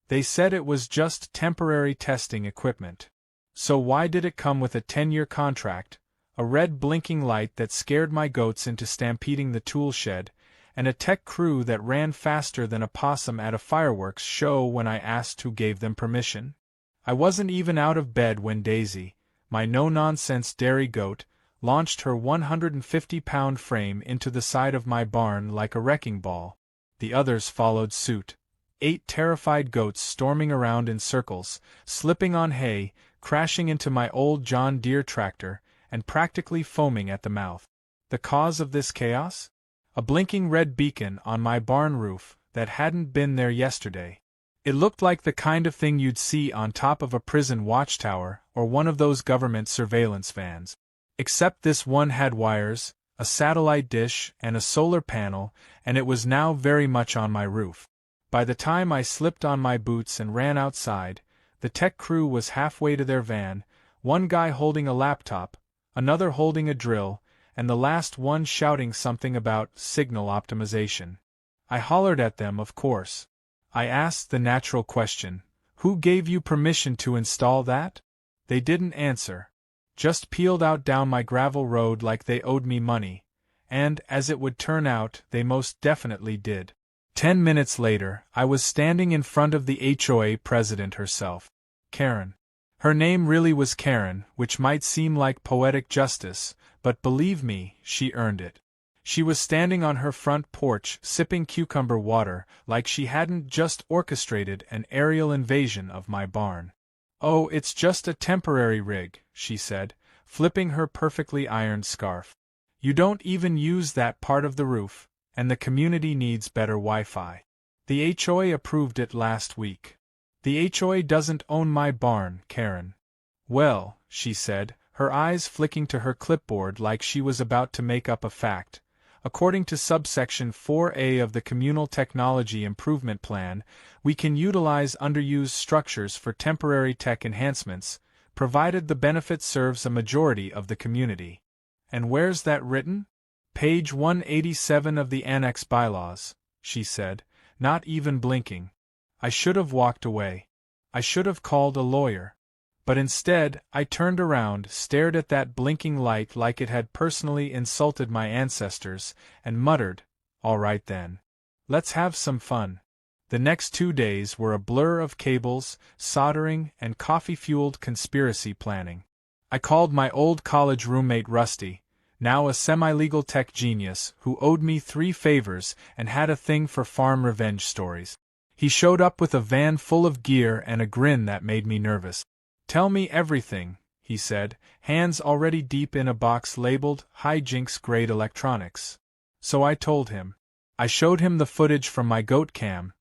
They said it was just temporary testing equipment. So why did it come with a 10-year contract, a red blinking light that scared my goats into stampeding the tool shed, and a tech crew that ran faster than a possum at a fireworks show when I asked who gave them permission? I wasn't even out of bed when Daisy, my no-nonsense dairy goat, launched her 150-pound frame into the side of my barn like a wrecking ball. The others followed suit. 8 terrified goats storming around in circles, slipping on hay, crashing into my old John Deere tractor, and practically foaming at the mouth. The cause of this chaos? A blinking red beacon on my barn roof that hadn't been there yesterday. It looked like the kind of thing you'd see on top of a prison watchtower or one of those government surveillance vans. Except this one had wires, a satellite dish, and a solar panel, and it was now very much on my roof. By the time I slipped on my boots and ran outside, the tech crew was halfway to their van, one guy holding a laptop, another holding a drill, and the last one shouting something about signal optimization. I hollered at them, of course. I asked the natural question, "Who gave you permission to install that?" They didn't answer. Just peeled out down my gravel road like they owed me money, and, as it would turn out, they most definitely did. 10 minutes later, I was standing in front of the HOA president herself. Karen. Her name really was Karen, which might seem like poetic justice, but believe me, she earned it. She was standing on her front porch sipping cucumber water like she hadn't just orchestrated an aerial invasion of my barn. "Oh, it's just a temporary rig," she said, flipping her perfectly ironed scarf. "You don't even use that part of the roof, and the community needs better Wi-Fi. The HOA approved it last week." "The HOA doesn't own my barn, Karen." "Well," she said, her eyes flicking to her clipboard like she was about to make up a fact, "according to subsection 4A of the Communal Technology Improvement Plan, we can utilize underused structures for temporary tech enhancements, provided the benefit serves a majority of the community." "And where's that written?" "Page 187 of the Annex Bylaws," she said, not even blinking. I should have walked away. I should have called a lawyer. But instead, I turned around, stared at that blinking light like it had personally insulted my ancestors, and muttered, "All right then. Let's have some fun." The next 2 days were a blur of cables, soldering, and coffee-fueled conspiracy planning. I called my old college roommate Rusty, now a semi-legal tech genius, who owed me 3 favors and had a thing for farm revenge stories. He showed up with a van full of gear and a grin that made me nervous. "Tell me everything," he said, hands already deep in a box labeled Hijinks Grade Electronics. So I told him. I showed him the footage from my goat cam.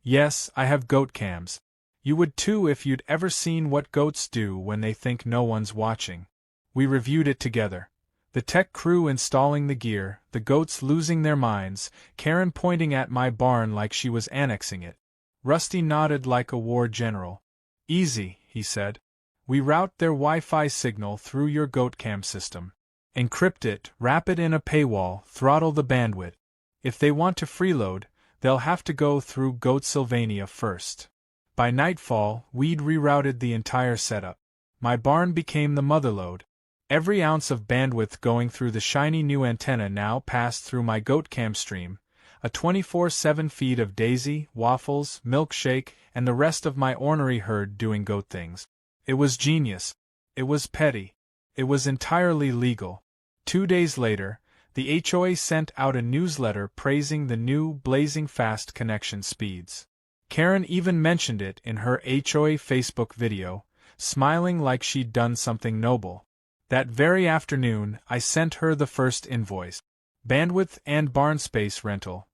Yes, I have goat cams. You would too if you'd ever seen what goats do when they think no one's watching. We reviewed it together. The tech crew installing the gear, the goats losing their minds, Karen pointing at my barn like she was annexing it. Rusty nodded like a war general. "Easy," he said. "We route their Wi-Fi signal through your GoatCam system. Encrypt it, wrap it in a paywall, throttle the bandwidth. If they want to freeload, they'll have to go through Goatsylvania first." By nightfall, we'd rerouted the entire setup. My barn became the motherlode. Every ounce of bandwidth going through the shiny new antenna now passed through my GoatCam stream, a 24/7 feed of Daisy, Waffles, Milkshake, and the rest of my ornery herd doing goat things. It was genius. It was petty. It was entirely legal. 2 days later, the HOA sent out a newsletter praising the new, blazing fast connection speeds. Karen even mentioned it in her HOA Facebook video, smiling like she'd done something noble. That very afternoon, I sent her the first invoice. Bandwidth and barn space rental.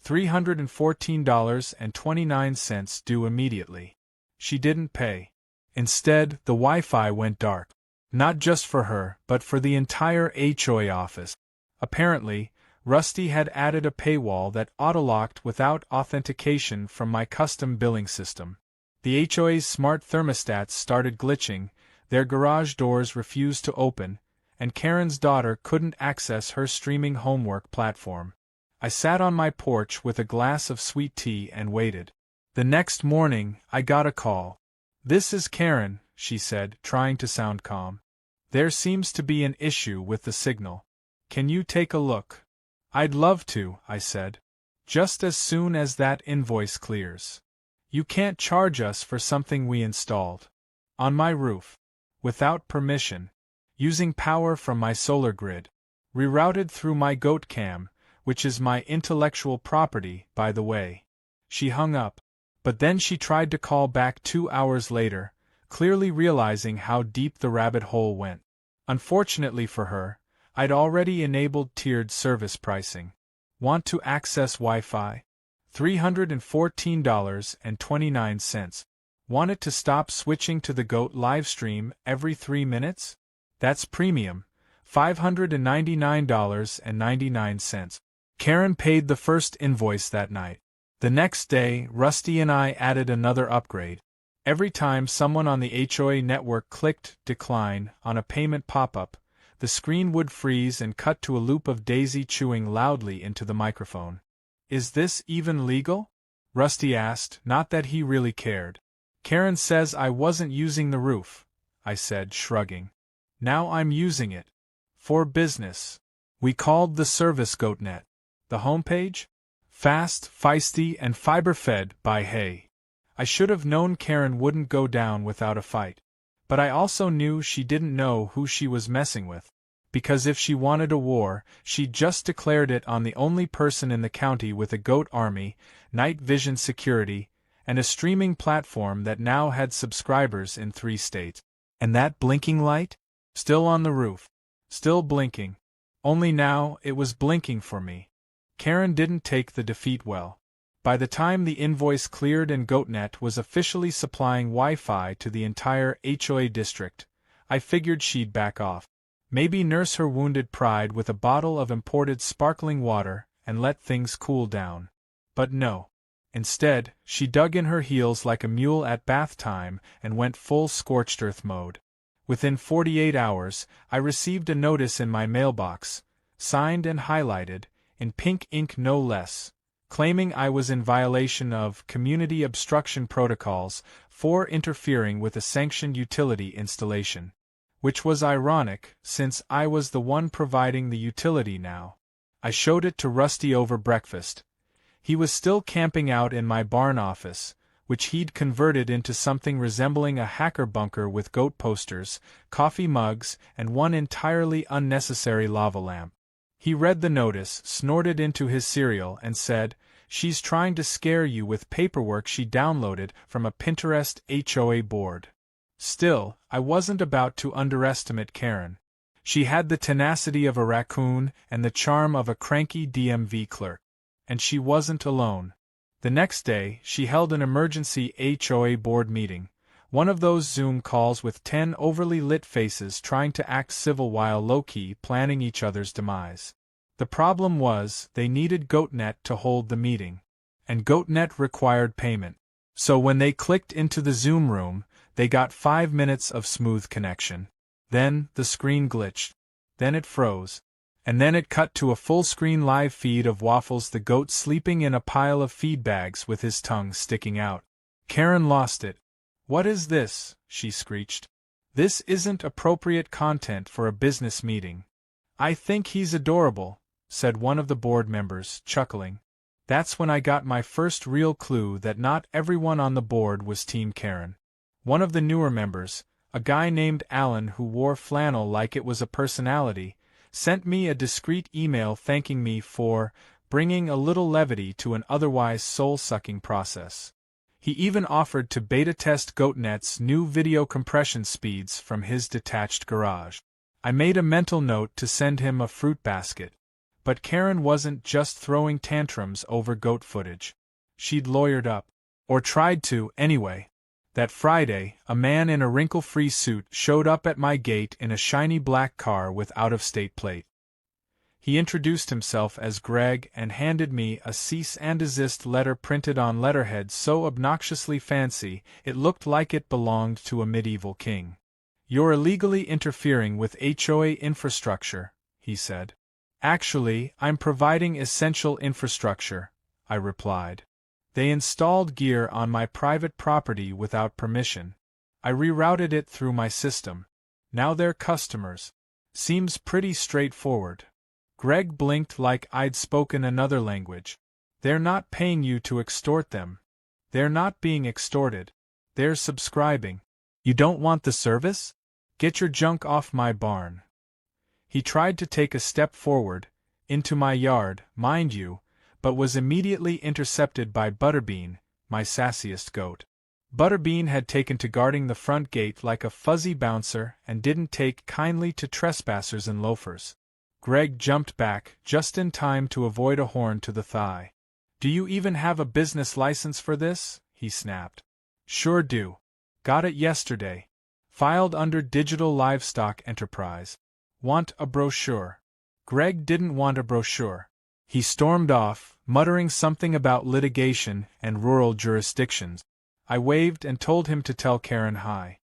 $314.29 due immediately. She didn't pay. Instead, the Wi-Fi went dark. Not just for her, but for the entire HOA office. Apparently, Rusty had added a paywall that auto-locked without authentication from my custom billing system. The HOA's smart thermostats started glitching, their garage doors refused to open, and Karen's daughter couldn't access her streaming homework platform. I sat on my porch with a glass of sweet tea and waited. The next morning, I got a call. "This is Karen," she said, trying to sound calm. "There seems to be an issue with the signal. Can you take a look?" "I'd love to," I said. "Just as soon as that invoice clears." "You can't charge us for something we installed. On my roof. Without permission. Using power from my solar grid. Rerouted through my goat cam, which is my intellectual property, by the way." She hung up. But then she tried to call back 2 hours later, clearly realizing how deep the rabbit hole went. Unfortunately for her, I'd already enabled tiered service pricing. "Want to access Wi-Fi? $314.29. Want it to stop switching to the GOAT livestream every 3 minutes? That's premium, $599.99. Karen paid the first invoice that night. The next day, Rusty and I added another upgrade. Every time someone on the HOA network clicked "Decline" on a payment pop-up, the screen would freeze and cut to a loop of Daisy chewing loudly into the microphone. "Is this even legal?" Rusty asked, not that he really cared. "Karen says I wasn't using the roof," I said, shrugging. "Now I'm using it. For business." We called the service GoatNet. The homepage? Fast, feisty, and fiber-fed by hay. I should have known Karen wouldn't go down without a fight. But I also knew she didn't know who she was messing with. Because if she wanted a war, she'd just declared it on the only person in the county with a goat army, night vision security, and a streaming platform that now had subscribers in 3 states. And that blinking light? Still on the roof. Still blinking. Only now, it was blinking for me. Karen didn't take the defeat well. By the time the invoice cleared and GoatNet was officially supplying Wi-Fi to the entire HOA district, I figured she'd back off. Maybe nurse her wounded pride with a bottle of imported sparkling water and let things cool down. But no. Instead, she dug in her heels like a mule at bath time and went full scorched earth mode. Within 48 hours, I received a notice in my mailbox, signed and highlighted, in pink ink no less, claiming I was in violation of community obstruction protocols for interfering with a sanctioned utility installation. Which was ironic, since I was the one providing the utility now. I showed it to Rusty over breakfast. He was still camping out in my barn office, which he'd converted into something resembling a hacker bunker with goat posters, coffee mugs, and one entirely unnecessary lava lamp. He read the notice, snorted into his cereal, and said, "She's trying to scare you with paperwork she downloaded from a Pinterest HOA board." Still, I wasn't about to underestimate Karen. She had the tenacity of a raccoon and the charm of a cranky DMV clerk. And she wasn't alone. The next day, she held an emergency HOA board meeting, one of those Zoom calls with 10 overly lit faces trying to act civil while low-key planning each other's demise. The problem was, they needed GoatNet to hold the meeting. And GoatNet required payment. So when they clicked into the Zoom room, they got 5 minutes of smooth connection. Then, the screen glitched. Then it froze. And then it cut to a full-screen live feed of Waffles the goat sleeping in a pile of feed bags with his tongue sticking out. Karen lost it. "What is this?" she screeched. "This isn't appropriate content for a business meeting." "I think he's adorable," said one of the board members, chuckling. That's when I got my first real clue that not everyone on the board was Team Karen. One of the newer members, a guy named Alan who wore flannel like it was a personality, sent me a discreet email thanking me for bringing a little levity to an otherwise soul-sucking process. He even offered to beta test GoatNet's new video compression speeds from his detached garage. I made a mental note to send him a fruit basket. But Karen wasn't just throwing tantrums over goat footage. She'd lawyered up. Or tried to, anyway. That Friday, a man in a wrinkle-free suit showed up at my gate in a shiny black car with out-of-state plate. He introduced himself as Greg and handed me a cease and desist letter printed on letterhead so obnoxiously fancy it looked like it belonged to a medieval king. "You're illegally interfering with HOA infrastructure," he said. "Actually, I'm providing essential infrastructure," I replied. They installed gear on my private property without permission. I rerouted it through my system. Now they're customers. Seems pretty straightforward. Greg blinked like I'd spoken another language. They're not paying you to extort them. They're not being extorted. They're subscribing. You don't want the service? Get your junk off my barn. He tried to take a step forward, into my yard, mind you, but was immediately intercepted by Butterbean, my sassiest goat. Butterbean had taken to guarding the front gate like a fuzzy bouncer and didn't take kindly to trespassers and loafers. Greg jumped back, just in time to avoid a horn to the thigh. "Do you even have a business license for this?" he snapped. "Sure do. Got it yesterday. Filed under Digital Livestock Enterprise. Want a brochure?" Greg didn't want a brochure. He stormed off, muttering something about litigation and rural jurisdictions. I waved and told him to tell Karen hi.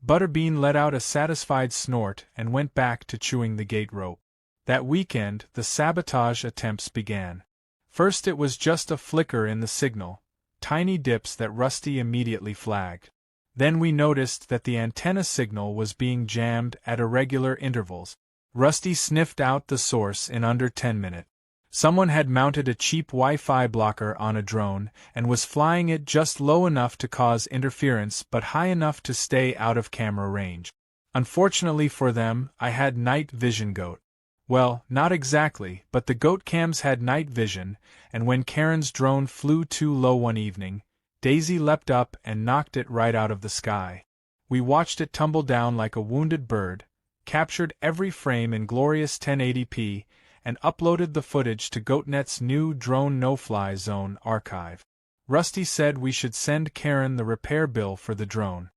Butterbean let out a satisfied snort and went back to chewing the gate rope. That weekend, the sabotage attempts began. First it was just a flicker in the signal, tiny dips that Rusty immediately flagged. Then we noticed that the antenna signal was being jammed at irregular intervals. Rusty sniffed out the source in under 10 minutes. Someone had mounted a cheap Wi-Fi blocker on a drone and was flying it just low enough to cause interference but high enough to stay out of camera range. Unfortunately for them, I had night vision goat. Well, not exactly, but the goat cams had night vision, and when Karen's drone flew too low one evening, Daisy leapt up and knocked it right out of the sky. We watched it tumble down like a wounded bird, captured every frame in glorious 1080p, and uploaded the footage to GoatNet's new Drone No-Fly Zone archive. Rusty said we should send Karen the repair bill for the drone.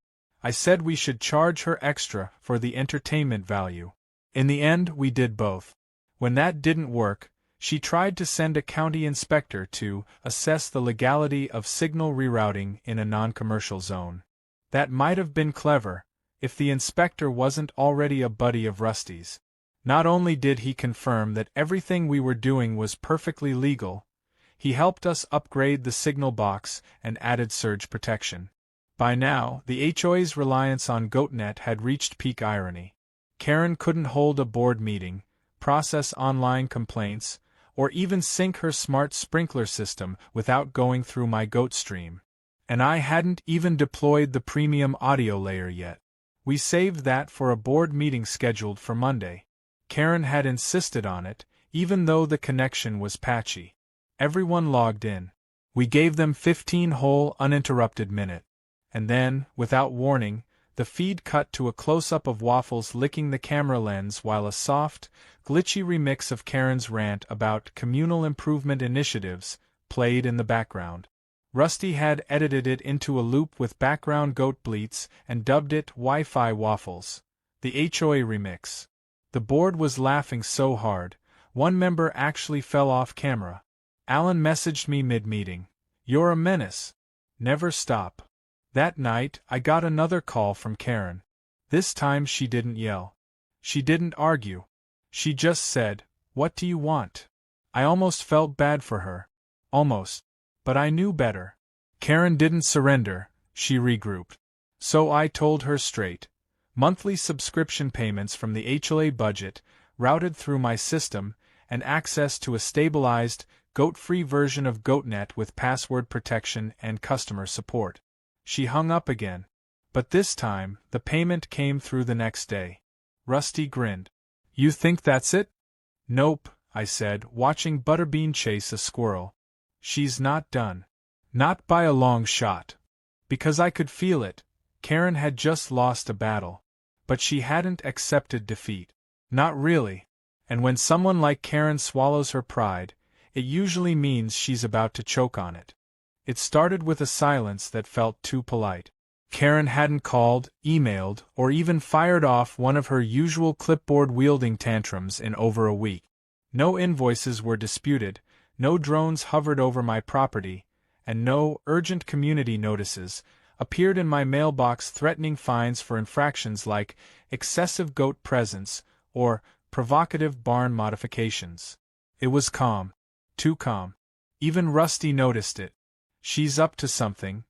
I said we should charge her extra for the entertainment value. In the end, we did both. When that didn't work, she tried to send a county inspector to assess the legality of signal rerouting in a non-commercial zone. That might have been clever, if the inspector wasn't already a buddy of Rusty's. Not only did he confirm that everything we were doing was perfectly legal, he helped us upgrade the signal box and added surge protection. By now, the HOA's reliance on GoatNet had reached peak irony. Karen couldn't hold a board meeting, process online complaints, or even sync her smart sprinkler system without going through my goat stream. And I hadn't even deployed the premium audio layer yet. We saved that for a board meeting scheduled for Monday. Karen had insisted on it, even though the connection was patchy. Everyone logged in. We gave them 15 whole uninterrupted minutes. And then, without warning, the feed cut to a close-up of Waffles licking the camera lens while a soft, glitchy remix of Karen's rant about communal improvement initiatives played in the background. Rusty had edited it into a loop with background goat bleats and dubbed it Wi-Fi Waffles, the HOA remix. The board was laughing so hard, one member actually fell off camera. Alan messaged me mid-meeting. "You're a menace. Never stop." That night, I got another call from Karen. This time she didn't yell. She didn't argue. She just said, "What do you want?" I almost felt bad for her. Almost. But I knew better. Karen didn't surrender, she regrouped. So I told her straight. Monthly subscription payments from the HOA budget, routed through my system, and access to a stabilized, goat-free version of GoatNet with password protection and customer support. She hung up again. But this time, the payment came through the next day. Rusty grinned. "You think that's it?" "Nope," I said, watching Butterbean chase a squirrel. "She's not done. Not by a long shot." Because I could feel it. Karen had just lost a battle. But she hadn't accepted defeat. Not really. And when someone like Karen swallows her pride, it usually means she's about to choke on it. It started with a silence that felt too polite. Karen hadn't called, emailed, or even fired off one of her usual clipboard-wielding tantrums in over a week. No invoices were disputed, no drones hovered over my property, and no urgent community notices appeared in my mailbox threatening fines for infractions like excessive goat presence or provocative barn modifications. It was calm. Too calm. Even Rusty noticed it. "She's up to something,"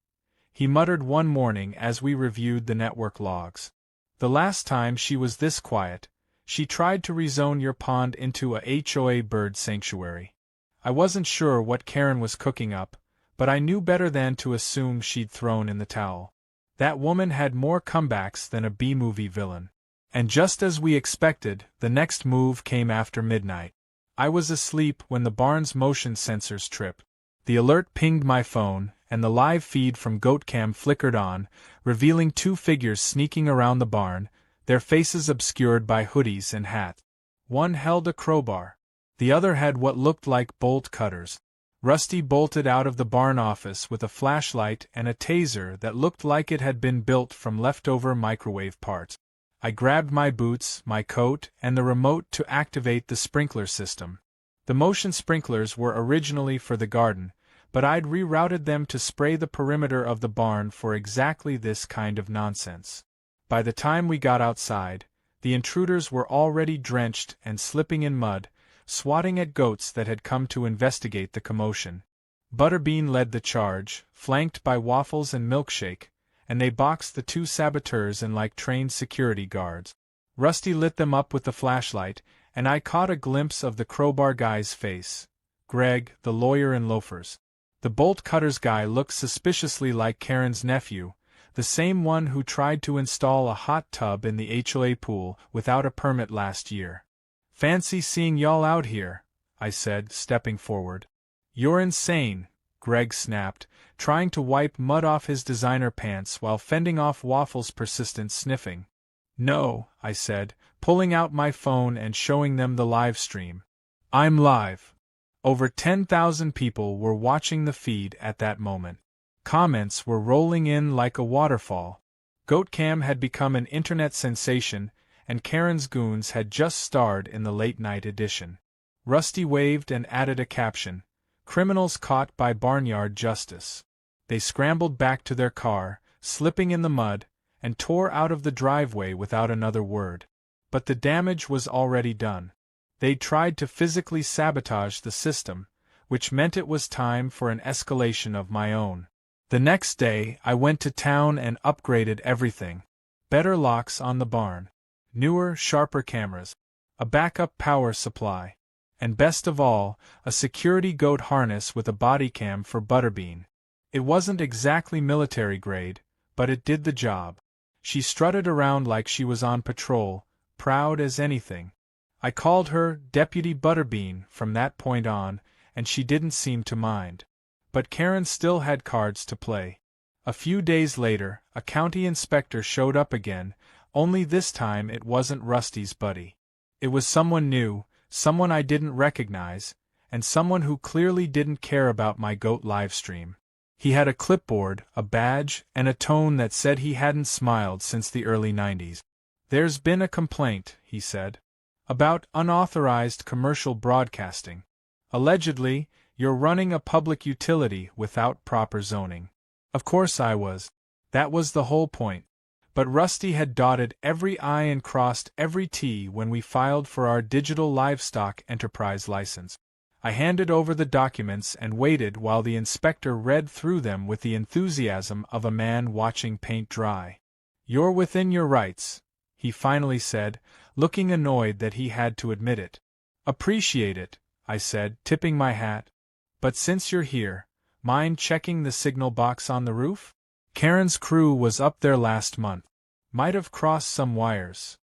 he muttered one morning as we reviewed the network logs. "The last time she was this quiet, she tried to rezone your pond into a HOA bird sanctuary. I wasn't sure what Karen was cooking up, but I knew better than to assume she'd thrown in the towel. That woman had more comebacks than a B-movie villain." And just as we expected, the next move came after midnight. I was asleep when the barn's motion sensors tripped. The alert pinged my phone, and the live feed from GoatCam flickered on, revealing two figures sneaking around the barn, their faces obscured by hoodies and hats. One held a crowbar. The other had what looked like bolt cutters. Rusty bolted out of the barn office with a flashlight and a taser that looked like it had been built from leftover microwave parts. I grabbed my boots, my coat, and the remote to activate the sprinkler system. The motion sprinklers were originally for the garden, but I'd rerouted them to spray the perimeter of the barn for exactly this kind of nonsense. By the time we got outside, the intruders were already drenched and slipping in mud, swatting at goats that had come to investigate the commotion. Butterbean led the charge, flanked by Waffles and Milkshake, and they boxed the two saboteurs in like trained security guards. Rusty lit them up with the flashlight, and I caught a glimpse of the crowbar guy's face. Greg, the lawyer in loafers. The bolt cutters guy looked suspiciously like Karen's nephew, the same one who tried to install a hot tub in the HOA pool without a permit last year. "Fancy seeing y'all out here," I said, stepping forward. "You're insane," Greg snapped, trying to wipe mud off his designer pants while fending off Waffles' persistent sniffing. "No," I said, pulling out my phone and showing them the live stream. "I'm live." Over 10,000 people were watching the feed at that moment. Comments were rolling in like a waterfall. GoatCam had become an internet sensation, and Karen's goons had just starred in the late-night edition. Rusty waved and added a caption, "Criminals caught by barnyard justice." They scrambled back to their car, slipping in the mud, and tore out of the driveway without another word. But the damage was already done. They'd tried to physically sabotage the system, which meant it was time for an escalation of my own. The next day, I went to town and upgraded everything. Better locks on the barn. Newer, sharper cameras. A backup power supply. And best of all, a security goat harness with a body cam for Butterbean. It wasn't exactly military grade, but it did the job. She strutted around like she was on patrol, proud as anything. I called her Deputy Butterbean from that point on, and she didn't seem to mind. But Karen still had cards to play. A few days later, a county inspector showed up again, only this time it wasn't Rusty's buddy. It was someone new, someone I didn't recognize, and someone who clearly didn't care about my goat livestream. He had a clipboard, a badge, and a tone that said he hadn't smiled since the early 90s. "There's been a complaint," he said, "about unauthorized commercial broadcasting. Allegedly, you're running a public utility without proper zoning." Of course I was. That was the whole point. But Rusty had dotted every I and crossed every T when we filed for our digital livestock enterprise license. I handed over the documents and waited while the inspector read through them with the enthusiasm of a man watching paint dry. "You're within your rights," he finally said, looking annoyed that he had to admit it. "Appreciate it," I said, tipping my hat. "But since you're here, mind checking the signal box on the roof? Karen's crew was up there last month. Might have crossed some wires."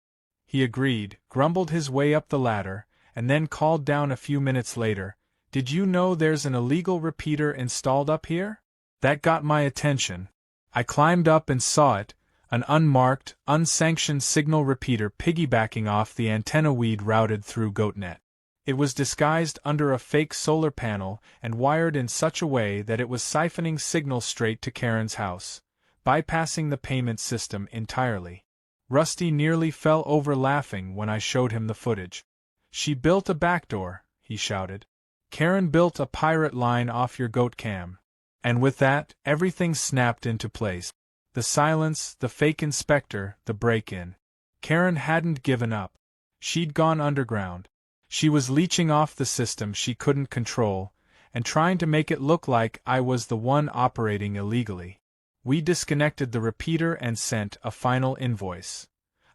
He agreed, grumbled his way up the ladder, and then called down a few minutes later, "Did you know there's an illegal repeater installed up here?" That got my attention. I climbed up and saw it, an unmarked, unsanctioned signal repeater piggybacking off the antenna we'd routed through GoatNet. It was disguised under a fake solar panel and wired in such a way that it was siphoning signal straight to Karen's house, bypassing the payment system entirely. Rusty nearly fell over laughing when I showed him the footage. "She built a backdoor," he shouted. "Karen built a pirate line off your GoatCam." And with that, everything snapped into place. The silence, the fake inspector, the break-in. Karen hadn't given up. She'd gone underground. She was leeching off the system she couldn't control, and trying to make it look like I was the one operating illegally. We disconnected the repeater and sent a final invoice.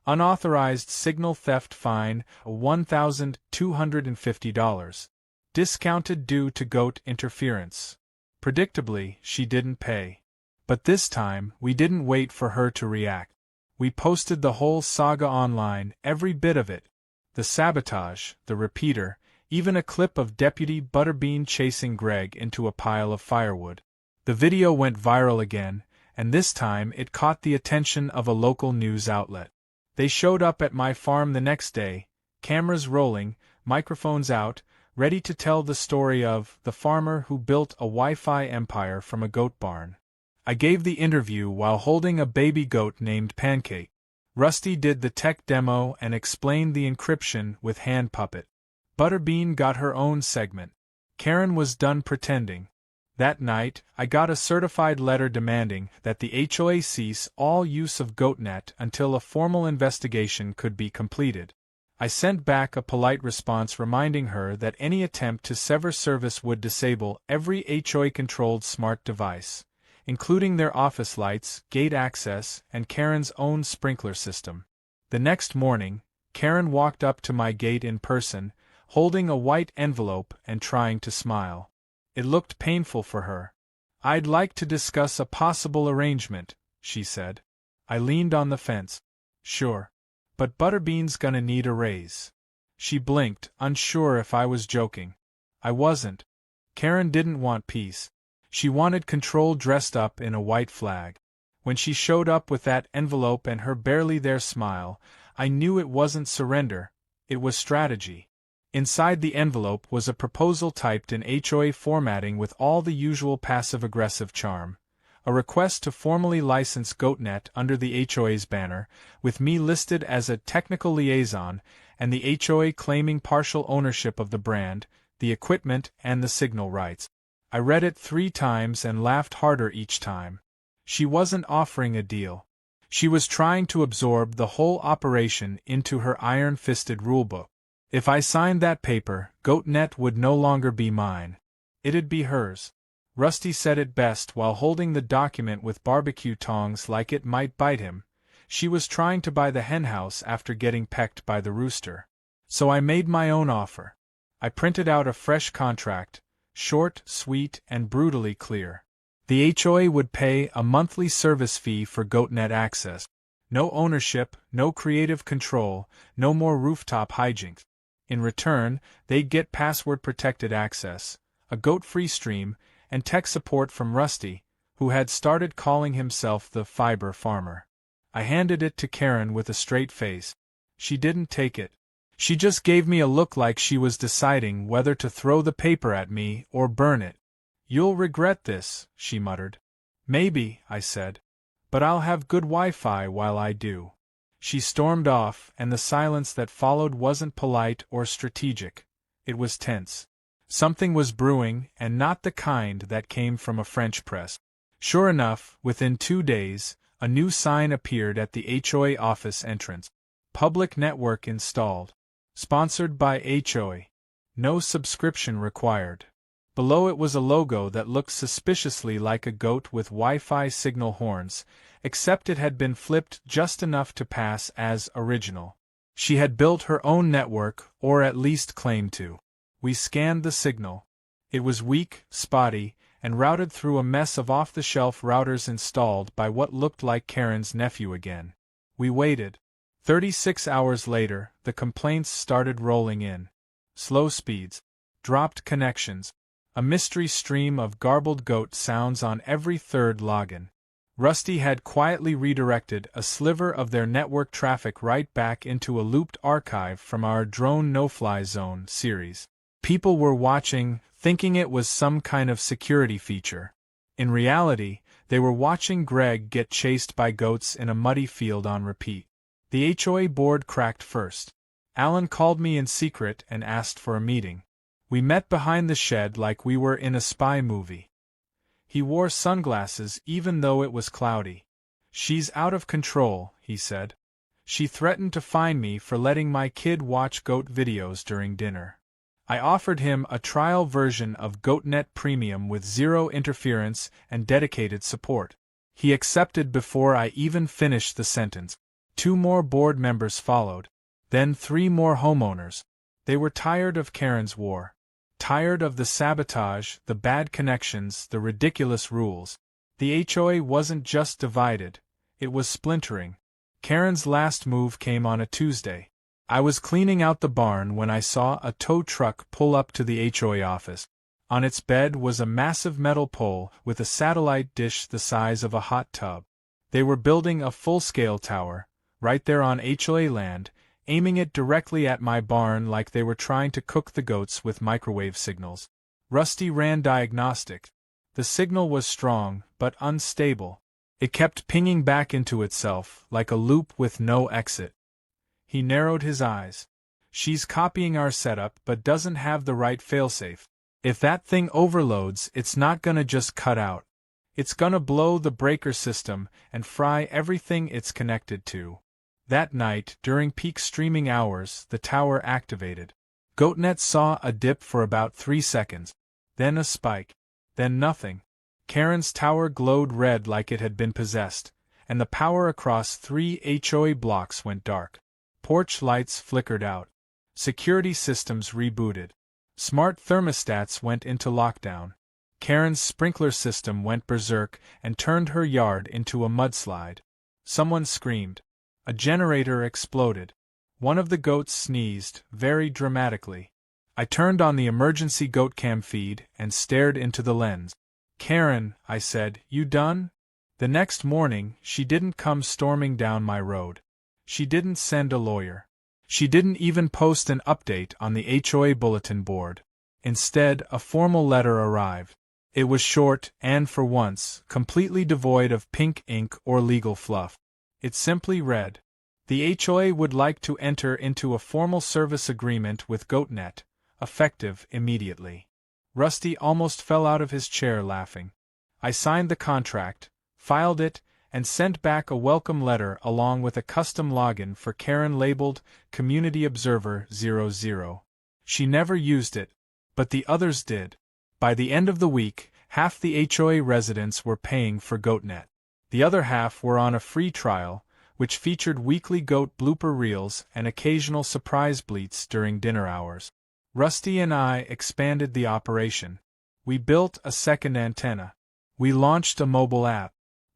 Unauthorized signal theft fine, $1,250. Discounted due to goat interference. Predictably, she didn't pay. But this time, we didn't wait for her to react. We posted the whole saga online, every bit of it. The sabotage, the repeater, even a clip of Deputy Butterbean chasing Greg into a pile of firewood. The video went viral again, and this time it caught the attention of a local news outlet. They showed up at my farm the next day, cameras rolling, microphones out, ready to tell the story of the farmer who built a Wi-Fi empire from a goat barn. I gave the interview while holding a baby goat named Pancake. Rusty did the tech demo and explained the encryption with hand puppet. Butterbean got her own segment. Karen was done pretending. That night, I got a certified letter demanding that the HOA cease all use of GoatNet until a formal investigation could be completed. I sent back a polite response reminding her that any attempt to sever service would disable every HOA-controlled smart device, including their office lights, gate access, and Karen's own sprinkler system. The next morning, Karen walked up to my gate in person, holding a white envelope and trying to smile. It looked painful for her. "I'd like to discuss a possible arrangement," she said. I leaned on the fence. "Sure. But Butterbean's gonna need a raise." She blinked, unsure if I was joking. I wasn't. Karen didn't want peace. She wanted control dressed up in a white flag. When she showed up with that envelope and her barely there smile, I knew it wasn't surrender, it was strategy. Inside the envelope was a proposal typed in HOA formatting with all the usual passive-aggressive charm. A request to formally license GoatNet under the HOA's banner, with me listed as a technical liaison, and the HOA claiming partial ownership of the brand, the equipment, and the signal rights. I read it 3 times and laughed harder each time. She wasn't offering a deal. She was trying to absorb the whole operation into her iron-fisted rulebook. If I signed that paper, GoatNet would no longer be mine. It'd be hers. Rusty said it best while holding the document with barbecue tongs like it might bite him. She was trying to buy the henhouse after getting pecked by the rooster. So I made my own offer. I printed out a fresh contract, short, sweet, and brutally clear. The HOA would pay a monthly service fee for GoatNet access. No ownership, no creative control, no more rooftop hijinks. In return, they'd get password-protected access, a goat-free stream, and tech support from Rusty, who had started calling himself the Fiber Farmer. I handed it to Karen with a straight face. She didn't take it. She just gave me a look like she was deciding whether to throw the paper at me or burn it. "You'll regret this," she muttered. "Maybe," I said. "But I'll have good Wi-Fi while I do." She stormed off, and the silence that followed wasn't polite or strategic. It was tense. Something was brewing, and not the kind that came from a French press. Sure enough, within 2 days, a new sign appeared at the HOA office entrance. Public network installed. Sponsored by HOA. No subscription required. Below it was a logo that looked suspiciously like a goat with Wi-Fi signal horns, except it had been flipped just enough to pass as original. She had built her own network, or at least claimed to. We scanned the signal. It was weak, spotty, and routed through a mess of off-the-shelf routers installed by what looked like Karen's nephew again. We waited. 36 hours later, the complaints started rolling in. Slow speeds. Dropped connections. A mystery stream of garbled goat sounds on every third login. Rusty had quietly redirected a sliver of their network traffic right back into a looped archive from our Drone No-Fly Zone series. People were watching, thinking it was some kind of security feature. In reality, they were watching Greg get chased by goats in a muddy field on repeat. The HOA board cracked first. Alan called me in secret and asked for a meeting. We met behind the shed like we were in a spy movie. He wore sunglasses even though it was cloudy. "She's out of control," he said. "She threatened to fine me for letting my kid watch goat videos during dinner." I offered him a trial version of GoatNet Premium with zero interference and dedicated support. He accepted before I even finished the sentence. 2 more board members followed. Then 3 more homeowners. They were tired of Karen's war. Tired of the sabotage, the bad connections, the ridiculous rules. The HOA wasn't just divided, it was splintering. Karen's last move came on a Tuesday. I was cleaning out the barn when I saw a tow truck pull up to the HOA office. On its bed was a massive metal pole with a satellite dish the size of a hot tub. They were building a full-scale tower, right there on HOA land, aiming it directly at my barn like they were trying to cook the goats with microwave signals. Rusty ran diagnostic. The signal was strong, but unstable. It kept pinging back into itself, like a loop with no exit. He narrowed his eyes. She's copying our setup but doesn't have the right failsafe. If that thing overloads, it's not gonna just cut out. It's gonna blow the breaker system and fry everything it's connected to. That night, during peak streaming hours, the tower activated. GoatNet saw a dip for about 3 seconds. Then a spike. Then nothing. Karen's tower glowed red like it had been possessed, and the power across 3 HOA blocks went dark. Porch lights flickered out. Security systems rebooted. Smart thermostats went into lockdown. Karen's sprinkler system went berserk and turned her yard into a mudslide. Someone screamed. A generator exploded. One of the goats sneezed, very dramatically. I turned on the emergency goat cam feed and stared into the lens. "Karen," I said, "you done?" The next morning, she didn't come storming down my road. She didn't send a lawyer. She didn't even post an update on the HOA bulletin board. Instead, a formal letter arrived. It was short and, for once, completely devoid of pink ink or legal fluff. It simply read, "The HOA would like to enter into a formal service agreement with GoatNet, effective immediately." Rusty almost fell out of his chair laughing. I signed the contract, filed it, and sent back a welcome letter along with a custom login for Karen labeled Community Observer 00. She never used it, but the others did. By the end of the week, half the HOA residents were paying for GoatNet. The other half were on a free trial, which featured weekly goat blooper reels and occasional surprise bleats during dinner hours. Rusty and I expanded the operation. We built a second antenna. We launched a mobile app.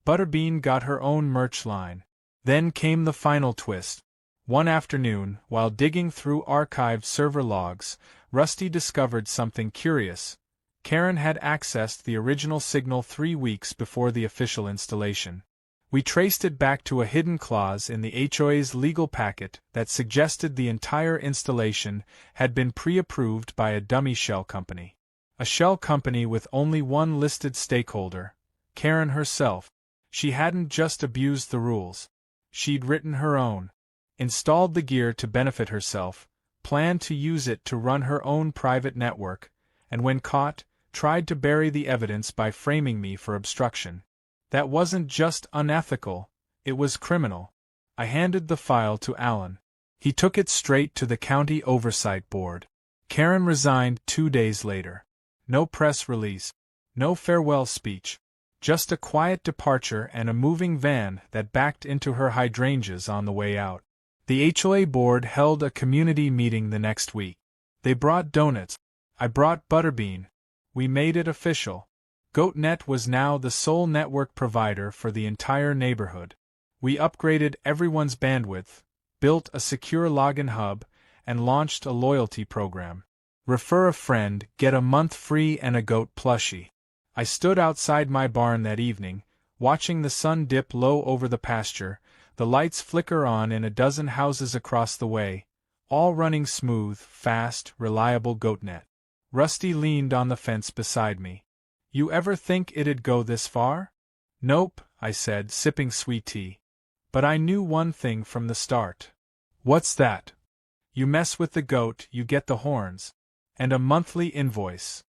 Butterbean got her own merch line. Then came the final twist. One afternoon, while digging through archived server logs, Rusty discovered something curious. Karen had accessed the original signal 3 weeks before the official installation. We traced it back to a hidden clause in the HOA's legal packet that suggested the entire installation had been pre-approved by a dummy shell company. A shell company with only one listed stakeholder, Karen herself. She hadn't just abused the rules. She'd written her own, installed the gear to benefit herself, planned to use it to run her own private network, and when caught, tried to bury the evidence by framing me for obstruction. That wasn't just unethical, it was criminal. I handed the file to Alan. He took it straight to the county oversight board. Karen resigned 2 days later. No press release. No farewell speech. Just a quiet departure and a moving van that backed into her hydrangeas on the way out. The HOA board held a community meeting the next week. They brought donuts. I brought Butterbean. We made it official. GoatNet was now the sole network provider for the entire neighborhood. We upgraded everyone's bandwidth, built a secure login hub, and launched a loyalty program. Refer a friend, get a month free and a goat plushie. I stood outside my barn that evening, watching the sun dip low over the pasture, the lights flicker on in a dozen houses across the way, all running smooth, fast, reliable GoatNet. Rusty leaned on the fence beside me. "You ever think it'd go this far?" "Nope," I said, sipping sweet tea. "But I knew one thing from the start." "What's that?" "You mess with the goat, you get the horns. And a monthly invoice."